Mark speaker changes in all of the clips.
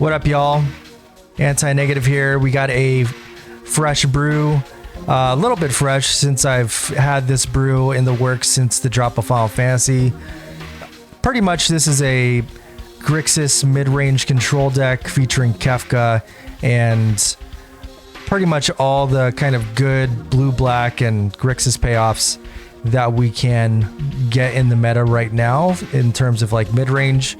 Speaker 1: What up, y'all? Anti-negative here. We got a fresh brew. A little bit fresh since I've had this brew in the works since the drop of Final Fantasy. Pretty much this is a GRIXIS mid-range control deck featuring Kefka and pretty much all the kind of good blue-black and GRIXIS payoffs that we can get in the meta right now in terms of like mid-range.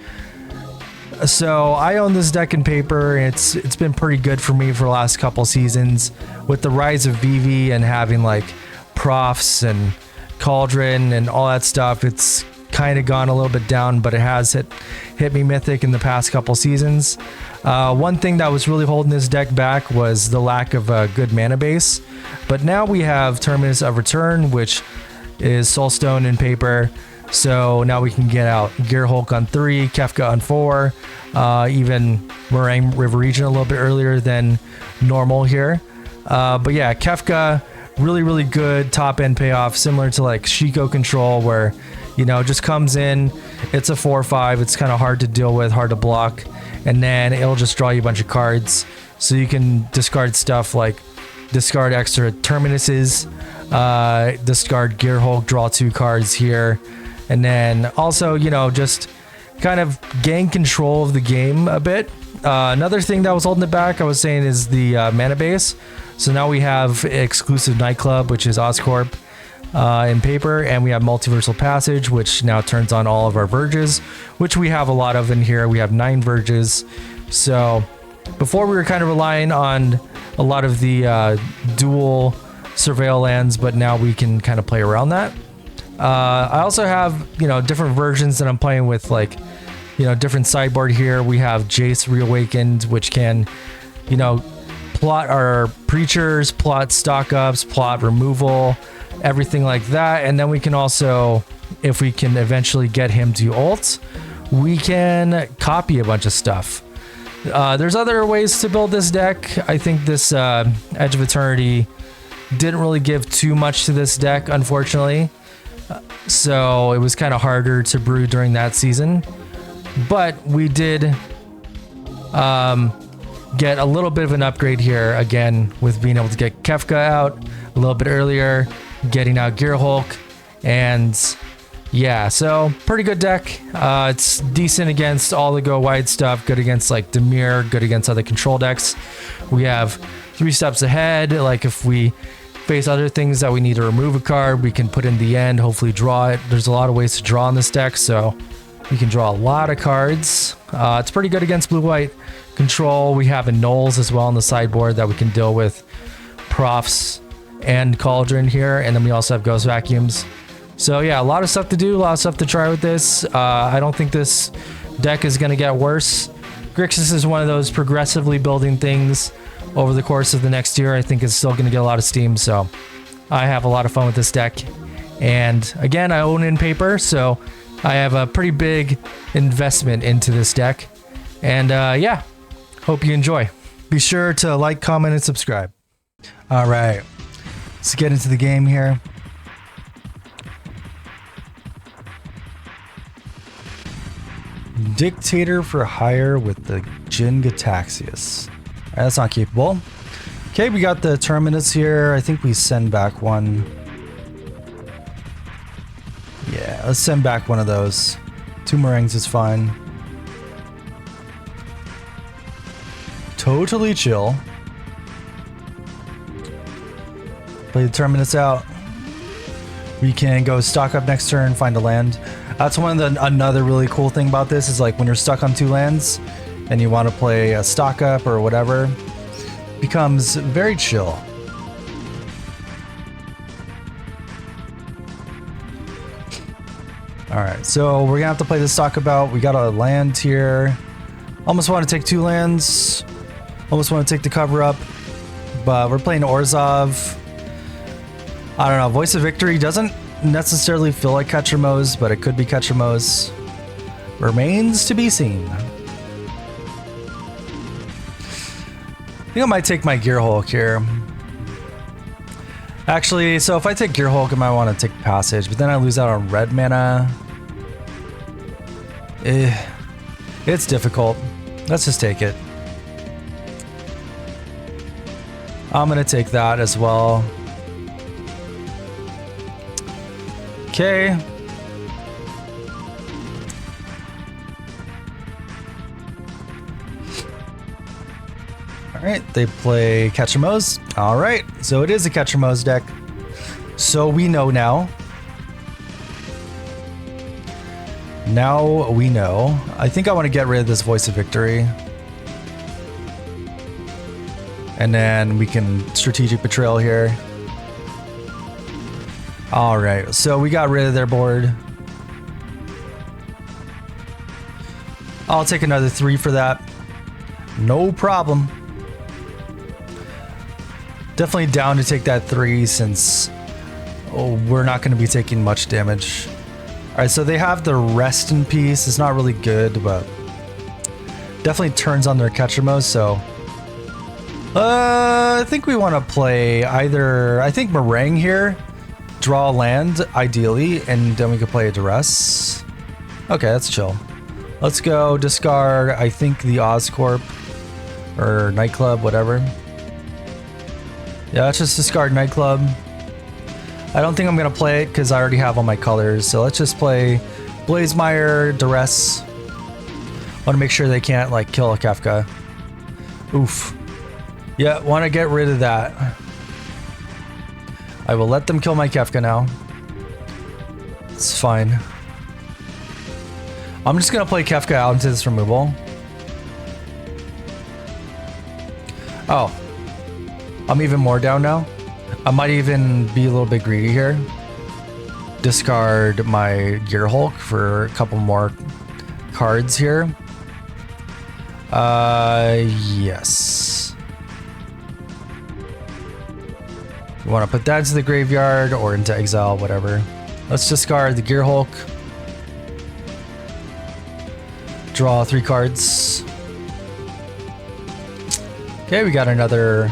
Speaker 1: So I own this deck in paper. It's been pretty good for me for the last couple seasons. With the rise of VV and having like profs and Cauldron and all that stuff, it's kind of gone a little bit down, but it has hit me mythic in the past couple seasons. One thing that was really holding this deck back was the lack of a good mana base, but now we have Terminus of Return, which is Soulstone in paper. So now we can get out Gearhulk on 3, Kefka on 4, even Meringue River Region a little bit earlier than normal here. But yeah, Kefka, really good top end payoff, similar to like Shiko Control, where, you know, just comes in, it's a 4/5, it's kind of hard to deal with, hard to block, and then it'll just draw you a bunch of cards. So you can discard stuff like discard extra Terminuses, discard Gearhulk, draw 2 cards here. And then also, you know, just kind of gain control of the game a bit. Another thing that was holding it back, I was saying, is the mana base. So now we have exclusive Nightclub, which is Oscorp in paper, and we have Multiversal Passage, which now turns on all of our Verges, which we have a lot of in here. We have 9 Verges. So before we were kind of relying on a lot of the dual Surveil lands, but now we can kind of play around that. I also have, you know, different versions that I'm playing with, like, you know, different sideboard here. We have Jace Reawakened, which can, you know, plot our Preachers, plot stock ups, plot removal, everything like that. And then we can also, if we can eventually get him to ult, we can copy a bunch of stuff. There's other ways to build this deck. I think this Edge of Eternity didn't really give too much to this deck, unfortunately. So it was kind of harder to brew during that season, but we did get a little bit of an upgrade here again with being able to get Kefka out a little bit earlier, getting out Gearhulk, and yeah, so pretty good deck. It's decent against all the go wide stuff, good against like Dimir, good against other control decks. We have 3 steps ahead, like if we face other things that we need to remove a card, we can put in the end, hopefully draw it. There's a lot of ways to draw in this deck, so we can draw a lot of cards. It's pretty good against blue-white control. We have Annuls as well on the sideboard that we can deal with Profs and Cauldron here, and then we also have Ghost Vacuums. So yeah, a lot of stuff to do, a lot of stuff to try with this. I don't think this deck is going to get worse. GRIXIS is one of those progressively building things over the course of the next year. I think it's still going to get a lot of steam, so I have a lot of fun with this deck. And again, I own it in paper, so I have a pretty big investment into this deck. And yeah, hope you enjoy. Be sure to like, comment, and subscribe. All right, let's get into the game here. Dictator for hire with the Jin Gataxius. Alright, that's not capable. Okay, we got the Terminus here. I think we send back one. Yeah, let's send back one of those. 2 Meringues is fine. Totally chill. Play the Terminus out. We can go stock up next turn, find a land. That's another really cool thing about this is like when you're stuck on 2 lands and you want to play a stock up or whatever, becomes very chill. Alright, so we're gonna have to play the stock up out. We got a land here. Almost want to take 2 lands. Almost want to take the cover up. But we're playing Orzhov. I don't know, Voice of Victory doesn't necessarily feel like Ketramose, but it could be Ketramose. Remains to be seen. I think I might take my Gearhulk here. Actually, so if I take Gearhulk, I might want to take Passage, but then I lose out on red mana. It's difficult. Let's just take it. I'm gonna take that as well. Okay. Alright, they play Ketchumose. Alright, so it is a Ketchumose deck. So we know now. Now we know. I think I want to get rid of this Voice of Victory. And then we can Strategic Betrayal here. Alright, so we got rid of their board. I'll take another 3 for that. No problem. Definitely down to take that 3 since we're not going to be taking much damage. Alright, so they have the Rest in Peace. It's not really good, but definitely turns on their Ketchumose, so I think we want to play either, I think Meringue here, draw a land ideally, and then we could play a Duress. Okay, that's chill. Let's go discard, I think, the Oscorp or Nightclub, whatever. Yeah, let's just discard Nightclub. I don't think I'm going to play it because I already have all my colors. So let's just play Blazemire, Duress. Want to make sure they can't like kill a Kefka. Oof. Yeah, want to get rid of that. I will let them kill my Kefka now. It's fine. I'm just going to play Kefka out into this removal. Oh. I'm even more down now. I might even be a little bit greedy here. Discard my Gearhulk for a couple more cards here. Yes. You want to put that into the graveyard or into exile, whatever. Let's discard the Gearhulk. Draw 3 cards. Okay, we got another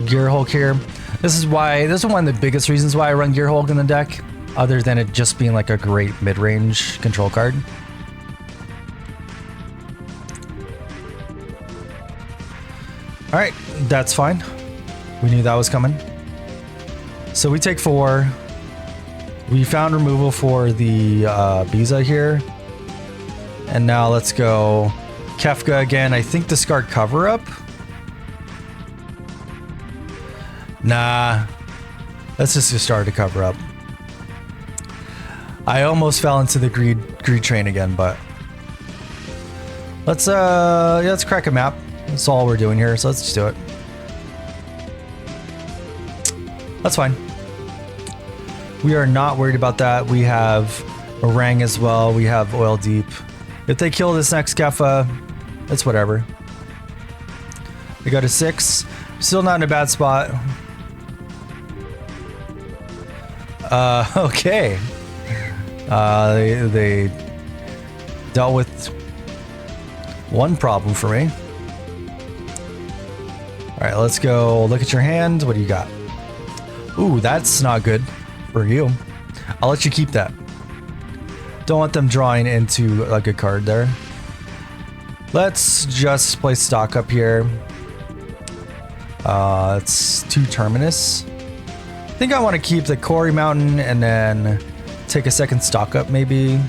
Speaker 1: Gearhulk here. This is one of the biggest reasons why I run Gearhulk in the deck, other than it just being like a great mid-range control card. Alright, that's fine. We knew that was coming. So we take 4. We found removal for the Biza here. And now let's go Kefka again. I think discard Cover Up. Nah, let's just start to Cover Up. I almost fell into the greed train again, but let's crack a map. That's all we're doing here, so let's just do it. That's fine. We are not worried about that. We have Meringue as well. We have Oildeep. If they kill this next Kefka, it's whatever. We got a 6. Still not in a bad spot. Okay. They dealt with one problem for me. Alright, let's go look at your hand. What do you got? Ooh, that's not good for you. I'll let you keep that. Don't want them drawing into a good card there. Let's just play stock up here. It's 2 Terminus. I think I want to keep the Cori Mountain and then take a second stock up maybe.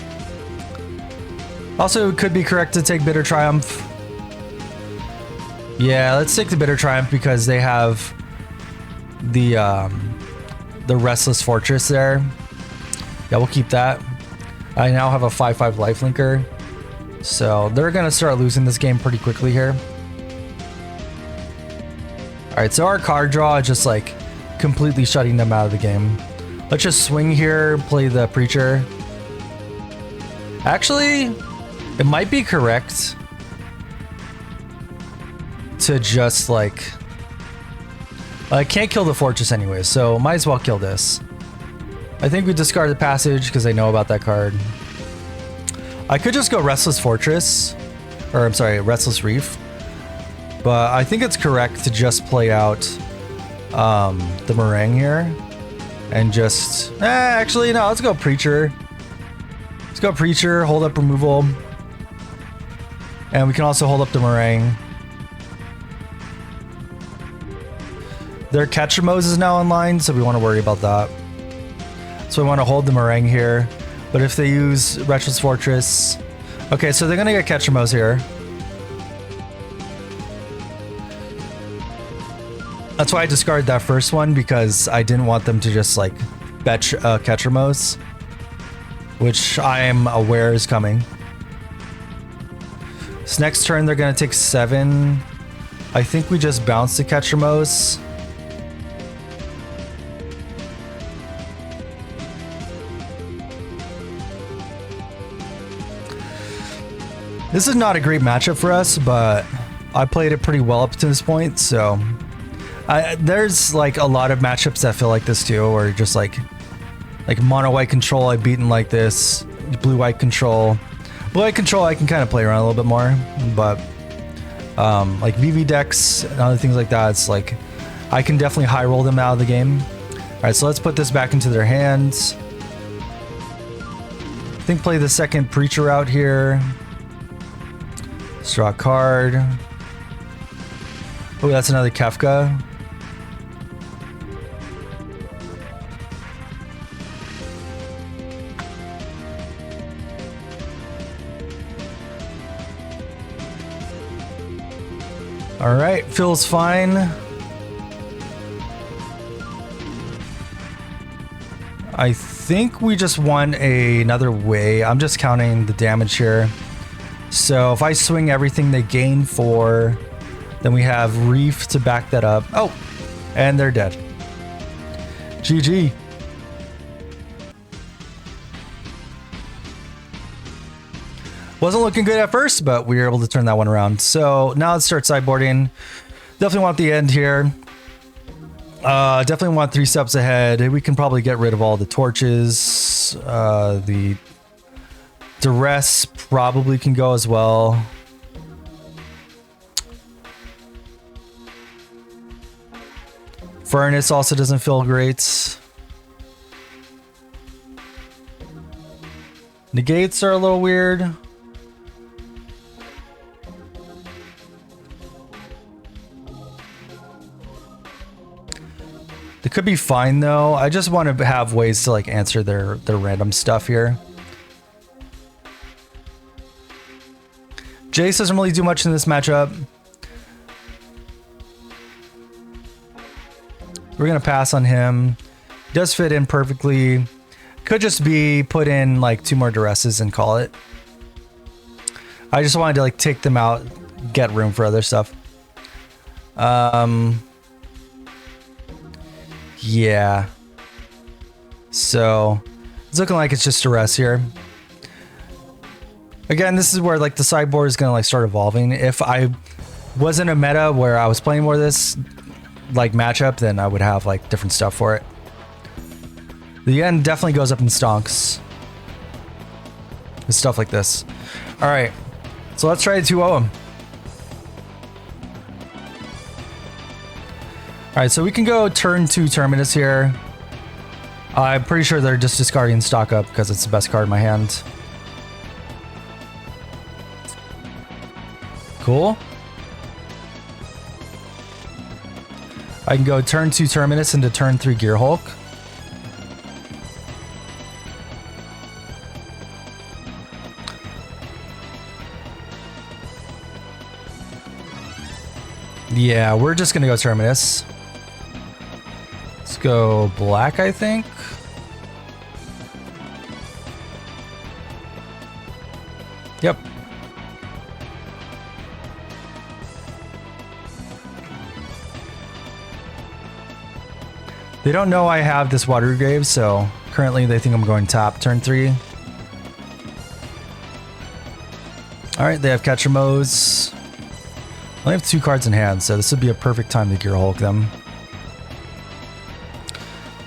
Speaker 1: Also, it could be correct to take Bitter Triumph. Yeah, let's take the Bitter Triumph because they have the Restless Fortress there. Yeah, we'll keep that. I now have a 5/5 lifelinker. So they're going to start losing this game pretty quickly here. Alright, so our card draw is just like completely shutting them out of the game. Let's just swing here, play the Preacher. Actually, it might be correct to just like... I can't kill the Fortress anyway, so might as well kill this. I think we discard the Passage because I know about that card. I could just go Restless Fortress, or I'm sorry, Restless Reef. But I think it's correct to just play out the Meringue here. And just... actually, no, let's go Preacher. Let's go Preacher, hold up removal. And we can also hold up the Meringue. Their Ketchamos is now online, so we want to worry about that. So we want to hold the Meringue here. But if they use Restless Fortress... Okay, so they're going to get Ketchamos here. That's why I discarded that first one, because I didn't want them to just like bet Ketchamos, which I am aware is coming. This next turn they're going to take 7. I think we just bounce the Ketchamos. This is not a great matchup for us, but I played it pretty well up to this point, so... there's like a lot of matchups that feel like this too, or just like mono white control I've beaten like this, blue white control I can kind of play around a little bit more, but like VV decks and other things like that, it's like I can definitely high roll them out of the game. All right, so let's put this back into their hands. I think play the second Preacher out here. Draw a card. Oh, that's another Kefka. All right, feels fine. I think we just won another way. I'm just counting the damage here. So if I swing everything they gain 4, then we have Reef to back that up. Oh, and they're dead. GG. Wasn't looking good at first, but we were able to turn that one around. So now let's start sideboarding. Definitely want the end here. Definitely want 3 steps ahead. We can probably get rid of all the torches. The Duress probably can go as well. Furnace also doesn't feel great. Negates are a little weird. They could be fine though. I just want to have ways to like answer their random stuff here. Jace doesn't really do much in this matchup. We're gonna pass on him. He does fit in perfectly. Could just be put in like 2 more Duresses and call it. I just wanted to like take them out, get room for other stuff. Yeah. So it's looking like it's just Duress here. Again, this is where like the sideboard is gonna like start evolving. If I wasn't a meta where I was playing more of this like matchup, then I would have like different stuff for it. The end definitely goes up in stonks with stuff like this. All right, so let's try to 2-0 him. All right, so we can go turn 2 Terminus here. I'm pretty sure they're just discarding stock up because it's the best card in my hand. Cool. I can go turn 2 Terminus into turn 3 Gearhulk. Yeah, we're just gonna go Terminus. Let's go black, I think. Yep. They don't know I have this Water Grave, so currently they think I'm going top turn 3. Alright, they have Ketchamos. I only have 2 cards in hand, so this would be a perfect time to Gearhulk them.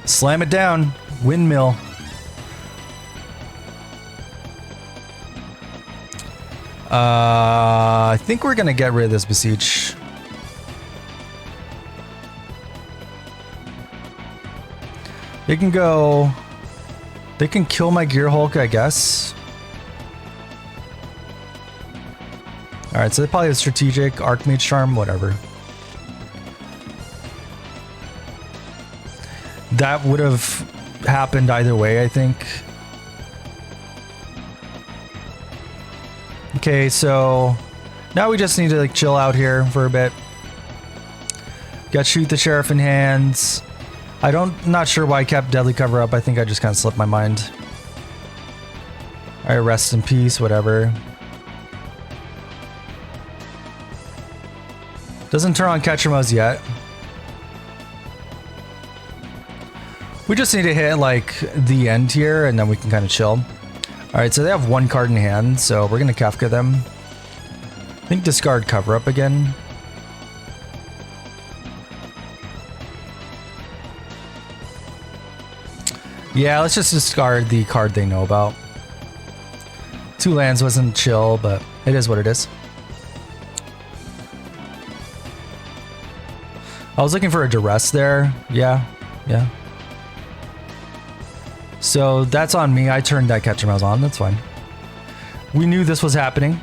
Speaker 1: Slam it down. Windmill. I think we're going to get rid of this Beseech. They can go... They can kill my Gearhulk, I guess. Alright, so they probably have Strategic, Archmage Charm, whatever. that would have happened either way, I think. Okay, so now we just need to like chill out here for a bit. Got Shoot the Sheriff in hands. Not sure why I kept Deadly Cover up. I think I just kind of slipped my mind. Alright, rest in peace, whatever. Doesn't turn on Ketchumos yet. We just need to hit like the end here and then we can kind of chill. Alright, so they have one card in hand, so we're gonna Kefka them. I think discard Cover Up again. Yeah, let's just discard the card they know about. 2 lands wasn't chill, but it is what it is. I was looking for a Duress there. Yeah. So that's on me. I turned that Ketchumos on. That's fine. We knew this was happening.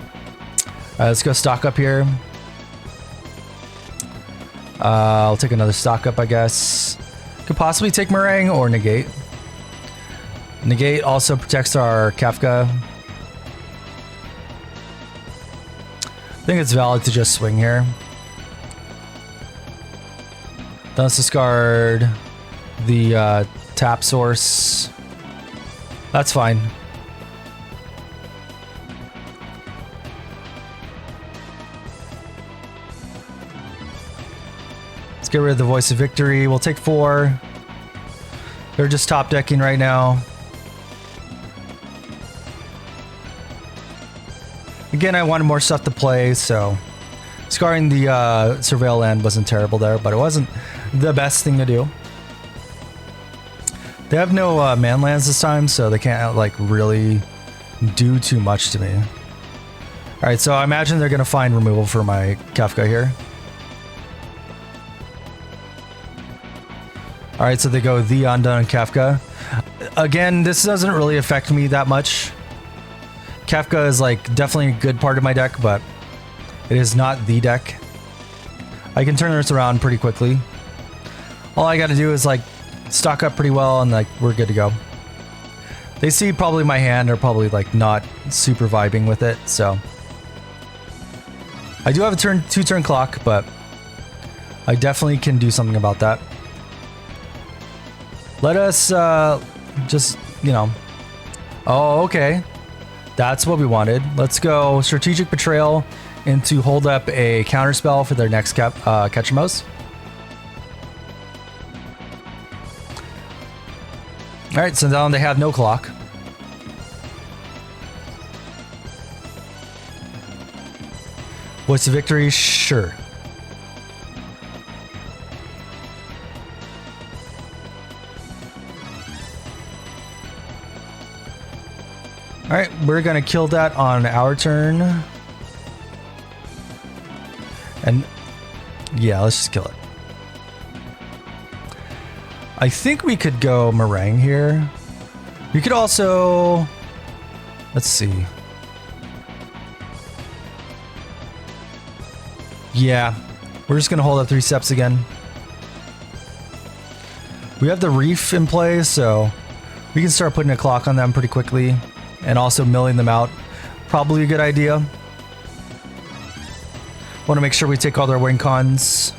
Speaker 1: Let's go stock up here. I'll take another stock up, I guess. Could possibly take Meringue or Negate. Negate also protects our Kefka. I think it's valid to just swing here. Then let's discard the tap source. That's fine. Let's get rid of the Voice of Victory. We'll take 4. They're just top decking right now. Again, I wanted more stuff to play, so scarring the Surveil land wasn't terrible there, but it wasn't the best thing to do. They have no man lands this time, so they can't like really do too much to me. Alright, so I imagine they're going to find removal for my Kefka here. Alright, so they go the Undone Kefka. Again, this doesn't really affect me that much. Kefka is like definitely a good part of my deck, but it is not the deck. I can turn this around pretty quickly. All I got to do is like stock up pretty well and like we're good to go. They see probably my hand are probably like not super vibing with it, so I do have a 2-turn clock, but I definitely can do something about that. Let us just, you know. Oh, okay. That's what we wanted. Let's go Strategic Betrayal into hold up a counterspell for their next Ketchumos. Alright, so now they have no clock. Voice of Victory? Sure. Alright, we're gonna kill that on our turn. And yeah, let's just kill it. I think we could go Meringue here. We could also... Let's see. Yeah, we're just gonna hold up 3 steps again. We have the Reef in play, so we can start putting a clock on them pretty quickly. And also milling them out. Probably a good idea. Want to make sure we take all their win cons.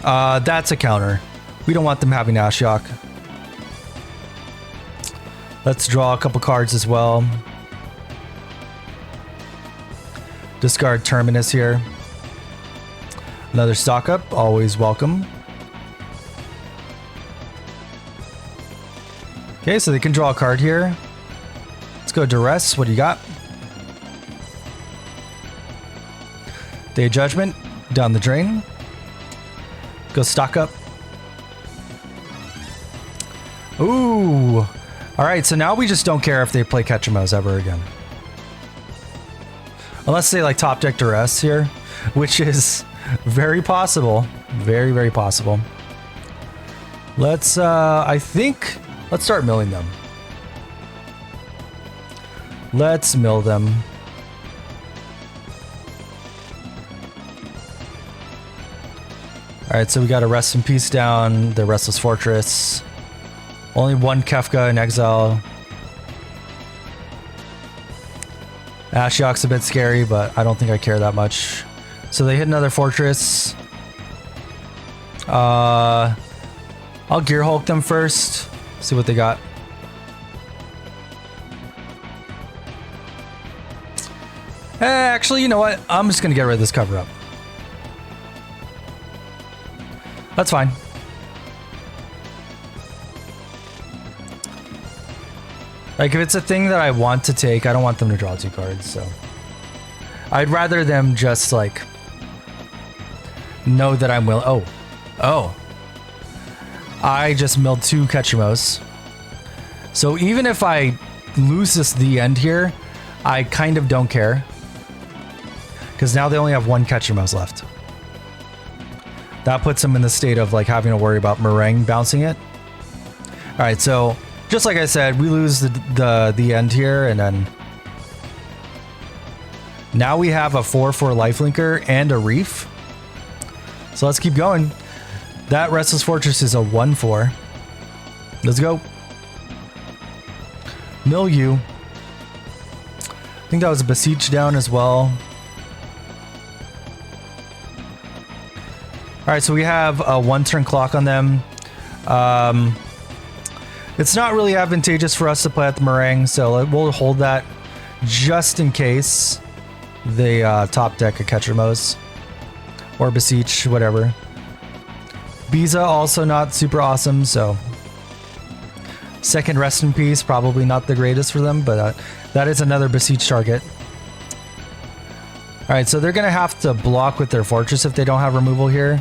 Speaker 1: That's a counter. We don't want them having Ashiok. Let's draw a couple cards as well. Discard Terminus here. Another stock up, always welcome. Okay, so they can draw a card here. Let's go Duress. What do you got? Day of Judgment. Down the drain. Go stock up. Ooh. Alright, so now we just don't care if they play Ketchumos ever again. Unless they like top deck Duress here, which is very possible. Very, very possible. Let's, I think... Let's start milling them. Let's mill them. Alright, so we got a Rest in Peace down, the Restless Fortress. Only one Kefka in exile. Ashiok's a bit scary, but I don't think I care that much. So they hit another fortress. I'll Gearhulk them first. See what they got. Actually, you know what? I'm just gonna get rid of this cover up. That's fine. Like, if it's a thing that I want to take, I don't want them to draw 2 cards, so. I'd rather them just, like, know that I'm willing. Oh. I just milled 2 Ketchumos. So even if I lose this the end here, I kind of don't care. Because now they only have 1 Ketchumos left. That puts them in the state of, like, having to worry about Meringue bouncing it. Alright, so just like I said, we lose the end here, and then now we have a 4/4 lifelinker and a reef. So let's keep going. That Restless Fortress is a 1/4. Let's go. Milieu. I think that was a Beseech down as well. Alright, so we have a 1-turn clock on them. It's not really advantageous for us to play at the Meringue, so we'll hold that just in case they top deck a Ketchumos or Beseech, whatever. Biza also not super awesome, so second Rest in Peace, probably not the greatest for them, but that is another Beseech target. Alright, so they're going to have to block with their Fortress if they don't have removal here.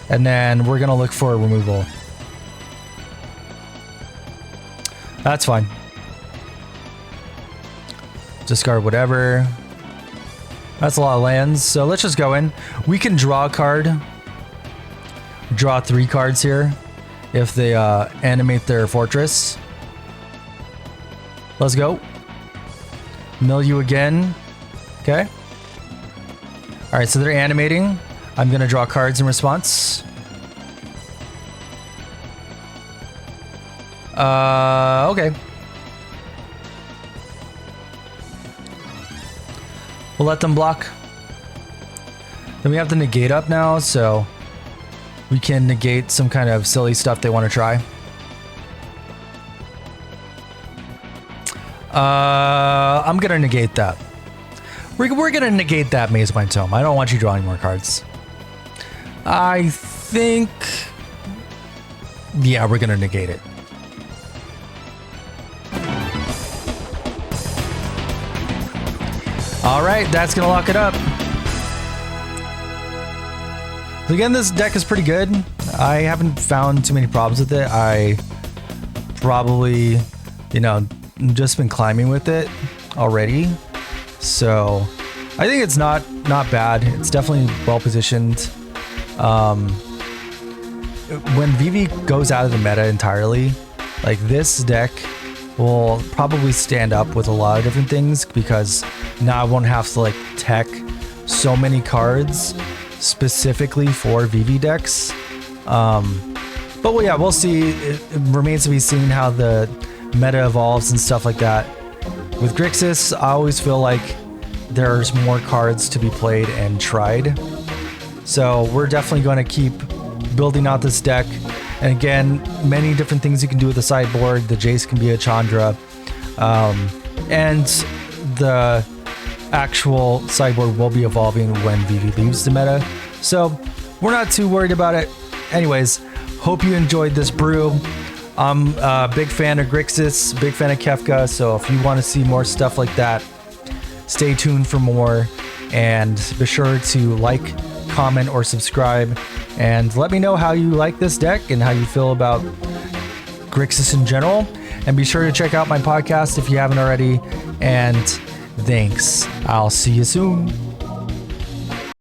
Speaker 1: And then we're going to look for removal. That's fine. Discard whatever. That's a lot of lands, so let's just go in. We can draw a card. Draw 3 cards here if they animate their Fortress. Let's go. Milieu again. Okay. Alright, so they're animating. I'm going to draw cards in response. Okay. We'll let them block. Then we have the negate up now, so we can negate some kind of silly stuff they want to try. I'm going to negate that. We're going to negate that Mazebind Tome. I don't want you drawing more cards. I think... yeah, we're going to negate it. Alright, that's going to lock it up. So again, this deck is pretty good. I haven't found too many problems with it. I probably, you know, just been climbing with it already. So I think it's not bad. It's definitely well positioned. When VV goes out of the meta entirely, like this deck will probably stand up with a lot of different things because now I won't have to like tech so many cards specifically for VV decks. But well, yeah, we'll see. It remains to be seen how the meta evolves and stuff like that. With Grixis, I always feel like there's more cards to be played and tried. So we're definitely going to keep building out this deck. And again, many different things you can do with the sideboard. The Jace can be a Chandra. And the actual sideboard will be evolving when VV leaves the meta. So we're not too worried about it. Anyways, hope you enjoyed this brew. I'm a big fan of Grixis, big fan of Kefka. So if you want to see more stuff like that, stay tuned for more. And be sure to like, comment, or subscribe. And let me know how you like this deck and how you feel about Grixis in general. And be sure to check out my podcast if you haven't already. And thanks. I'll see you soon.